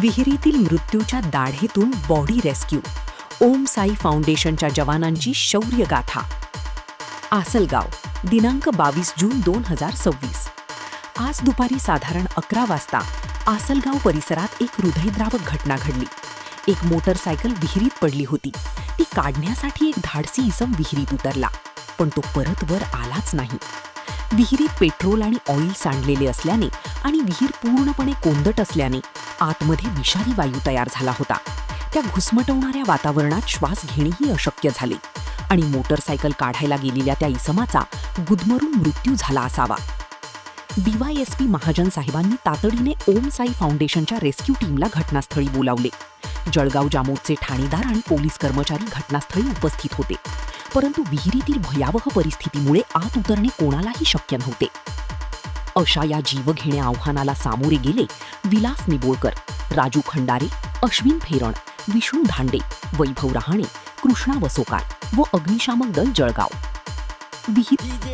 विहिरीतील मृत्यूच्या दाढेतून body rescue. ओम साई फाउंडेशनच्या जवानांची शौर्यगाथा. आसलगाव, दिनांक 22 जून 2026. आज दुपारी साधारण 11 वाजता आसलगाव परिसरात एक हृदयद्रावक घटना घडली. एक मोटरसायकल विहिरीत पडली होती. ती काढण्यासाठी एक धाडसी इसम विहिरीत उतरला, पण तो परत वर आलाच नाही. विहिरीत पेट्रोल आणि ऑइल सांडलेले असल्याने आणि विहीर पूर्णपणे कोंदट असल्याने आतमध्ये विषारी वायू तयार झाला होता. त्या घुसमटवणाऱ्या वातावरणात श्वास घेणेही अशक्य झाले आणि मोटरसायकल काढायला गेलेल्या त्या इसमाचा गुदमरून मृत्यू झाला असावा. DYSP महाजन साहेबांनी तातडीने ओम साई फाउंडेशनच्या रेस्क्यू टीमला घटनास्थळी बोलावले. जळगाव जामोदचे ठाणेदार आणि पोलीस कर्मचारी घटनास्थळी उपस्थित होते, परंतु विहिरीतील भयावह परिस्थितीमुळे आत उतरणे कोणालाही शक्य नव्हते. अशा या जीवघेण्या आव्हानाला सामोरे गेले विलास निबोळकर, राजू खंडारे, अश्विन फेरण, विष्णू धांडे, वैभव रहाणे, कृष्णा वसोकार व अग्निशामक दल जळगाव. विहीर